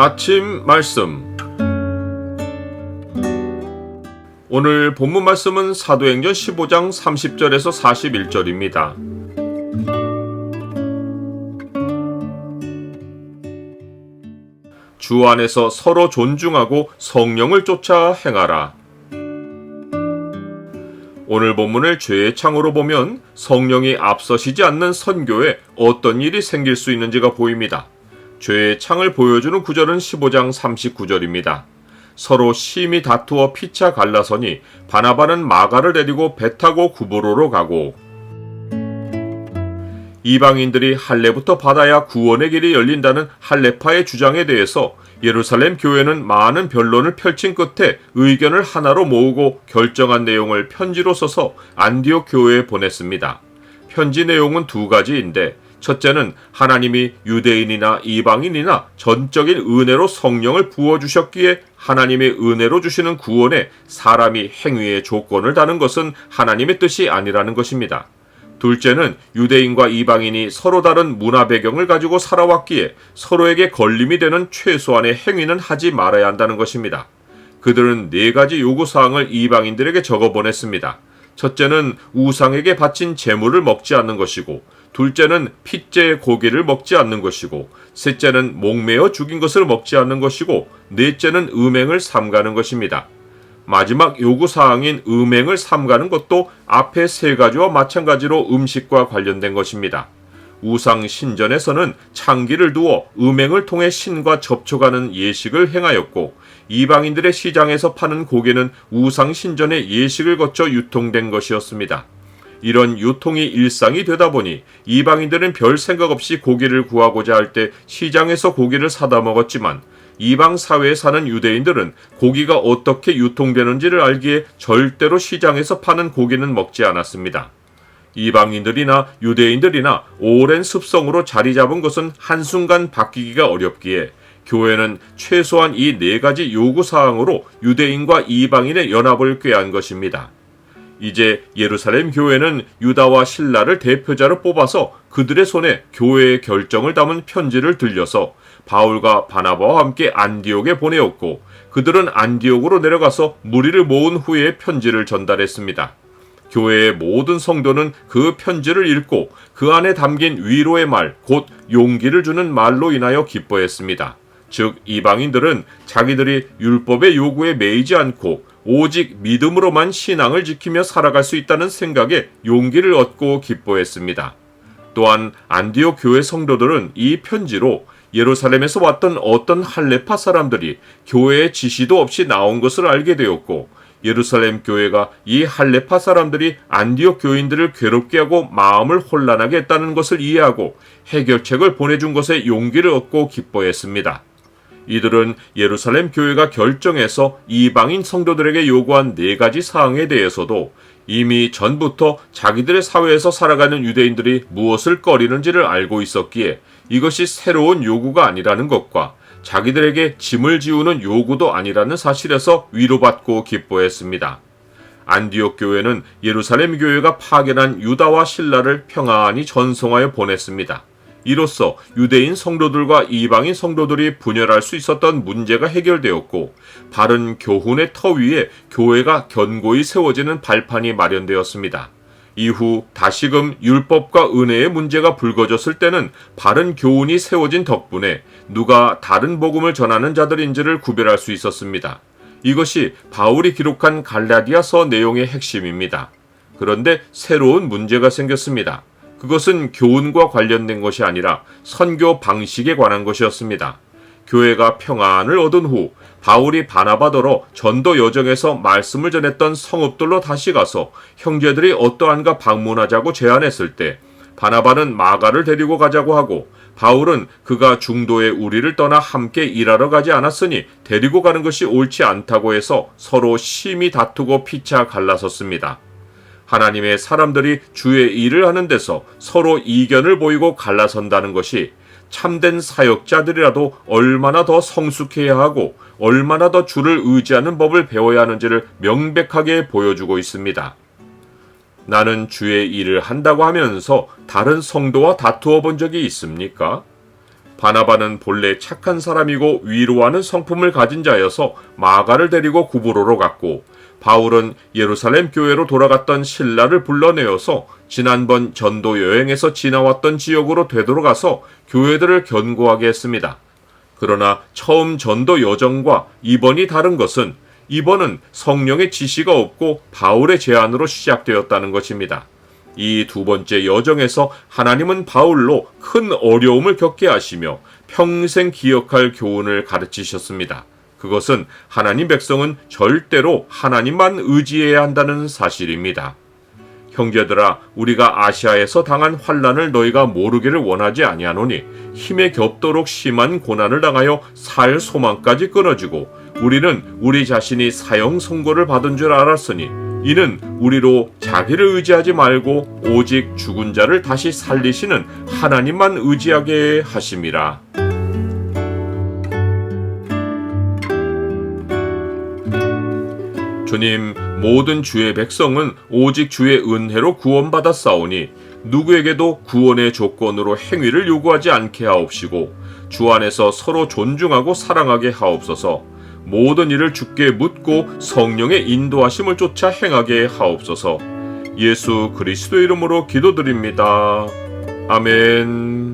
아침 말씀. 오늘 본문 말씀은 사도행전 15장 30절에서 41절입니다. 주 안에서 서로 존중하고 성령을 쫓아 행하라. 오늘 본문을 죄의 창으로 보면 성령이 앞서시지 않는 선교에 어떤 일이 생길 수 있는지가 보입니다. 죄의 창을 보여주는 구절은 15장 39절입니다. 서로 심히 다투어 피차 갈라서니 바나바는 마가를 데리고 배 타고 구브로로 가고. 이방인들이 할례부터 받아야 구원의 길이 열린다는 할례파의 주장에 대해서 예루살렘 교회는 많은 변론을 펼친 끝에 의견을 하나로 모으고 결정한 내용을 편지로 써서 안디옥 교회에 보냈습니다. 편지 내용은 두 가지인데, 첫째는 하나님이 유대인이나 이방인이나 전적인 은혜로 성령을 부어주셨기에 하나님의 은혜로 주시는 구원에 사람이 행위의 조건을 다는 것은 하나님의 뜻이 아니라는 것입니다. 둘째는 유대인과 이방인이 서로 다른 문화 배경을 가지고 살아왔기에 서로에게 걸림이 되는 최소한의 행위는 하지 말아야 한다는 것입니다. 그들은 네 가지 요구사항을 이방인들에게 적어보냈습니다. 첫째는 우상에게 바친 제물을 먹지 않는 것이고, 둘째는 핏제의 고기를 먹지 않는 것이고, 셋째는 목매어 죽인 것을 먹지 않는 것이고, 넷째는 음행을 삼가는 것입니다. 마지막 요구사항인 음행을 삼가는 것도 앞에 세 가지와 마찬가지로 음식과 관련된 것입니다. 우상 신전에서는 창기를 두어 음행을 통해 신과 접촉하는 예식을 행하였고, 이방인들의 시장에서 파는 고기는 우상 신전의 예식을 거쳐 유통된 것이었습니다. 이런 유통이 일상이 되다 보니 이방인들은 별 생각 없이 고기를 구하고자 할 때 시장에서 고기를 사다 먹었지만, 이방 사회에 사는 유대인들은 고기가 어떻게 유통되는지를 알기에 절대로 시장에서 파는 고기는 먹지 않았습니다. 이방인들이나 유대인들이나 오랜 습성으로 자리 잡은 것은 한순간 바뀌기가 어렵기에 교회는 최소한 이 네 가지 요구사항으로 유대인과 이방인의 연합을 꾀한 것입니다. 이제 예루살렘 교회는 유다와 실라를 대표자로 뽑아서 그들의 손에 교회의 결정을 담은 편지를 들려서 바울과 바나바와 함께 안디옥에 보내었고, 그들은 안디옥으로 내려가서 무리를 모은 후에 편지를 전달했습니다. 교회의 모든 성도는 그 편지를 읽고 그 안에 담긴 위로의 말, 곧 용기를 주는 말로 인하여 기뻐했습니다. 즉, 이방인들은 자기들이 율법의 요구에 매이지 않고 오직 믿음으로만 신앙을 지키며 살아갈 수 있다는 생각에 용기를 얻고 기뻐했습니다. 또한 안디옥 교회 성도들은 이 편지로 예루살렘에서 왔던 어떤 할례파 사람들이 교회의 지시도 없이 나온 것을 알게 되었고, 예루살렘 교회가 이 할례파 사람들이 안디옥 교인들을 괴롭게 하고 마음을 혼란하게 했다는 것을 이해하고 해결책을 보내준 것에 용기를 얻고 기뻐했습니다. 이들은 예루살렘 교회가 결정해서 이방인 성도들에게 요구한 네 가지 사항에 대해서도 이미 전부터 자기들의 사회에서 살아가는 유대인들이 무엇을 꺼리는지를 알고 있었기에 이것이 새로운 요구가 아니라는 것과 자기들에게 짐을 지우는 요구도 아니라는 사실에서 위로받고 기뻐했습니다. 안디옥 교회는 예루살렘 교회가 파견한 유다와 실라를 평안히 전송하여 보냈습니다. 이로써 유대인 성도들과 이방인 성도들이 분열할 수 있었던 문제가 해결되었고, 바른 교훈의 터 위에 교회가 견고히 세워지는 발판이 마련되었습니다. 이후 다시금 율법과 은혜의 문제가 불거졌을 때는 바른 교훈이 세워진 덕분에 누가 다른 복음을 전하는 자들인지를 구별할 수 있었습니다. 이것이 바울이 기록한 갈라디아서 내용의 핵심입니다. 그런데 새로운 문제가 생겼습니다. 그것은 교훈과 관련된 것이 아니라 선교 방식에 관한 것이었습니다. 교회가 평안을 얻은 후 바울이 바나바더러 전도 여정에서 말씀을 전했던 성읍들로 다시 가서 형제들이 어떠한가 방문하자고 제안했을 때, 바나바는 마가를 데리고 가자고 하고, 바울은 그가 중도에 우리를 떠나 함께 일하러 가지 않았으니 데리고 가는 것이 옳지 않다고 해서 서로 심히 다투고 피차 갈라섰습니다. 하나님의 사람들이 주의 일을 하는 데서 서로 이견을 보이고 갈라선다는 것이 참된 사역자들이라도 얼마나 더 성숙해야 하고 얼마나 더 주를 의지하는 법을 배워야 하는지를 명백하게 보여주고 있습니다. 나는 주의 일을 한다고 하면서 다른 성도와 다투어 본 적이 있습니까? 바나바는 본래 착한 사람이고 위로하는 성품을 가진 자여서 마가를 데리고 구브로로 갔고, 바울은 예루살렘 교회로 돌아갔던 실라를 불러내어서 지난번 전도 여행에서 지나왔던 지역으로 되돌아가서 교회들을 견고하게 했습니다. 그러나 처음 전도 여정과 이번이 다른 것은, 이번은 성령의 지시가 없고 바울의 제안으로 시작되었다는 것입니다. 이 두 번째 여정에서 하나님은 바울로 큰 어려움을 겪게 하시며 평생 기억할 교훈을 가르치셨습니다. 그것은 하나님 백성은 절대로 하나님만 의지해야 한다는 사실입니다. 형제들아, 우리가 아시아에서 당한 환난을 너희가 모르기를 원하지 아니하노니 힘에 겹도록 심한 고난을 당하여 살 소망까지 끊어지고 우리는 우리 자신이 사형 선고를 받은 줄 알았으니 이는 우리로 자기를 의지하지 말고 오직 죽은 자를 다시 살리시는 하나님만 의지하게 하심이라. 주님, 모든 주의 백성은 오직 주의 은혜로 구원받았사오니 누구에게도 구원의 조건으로 행위를 요구하지 않게 하옵시고 주 안에서 서로 존중하고 사랑하게 하옵소서. 모든 일을 주께 묻고 성령의 인도하심을 쫓아 행하게 하옵소서. 예수 그리스도 이름으로 기도드립니다. 아멘.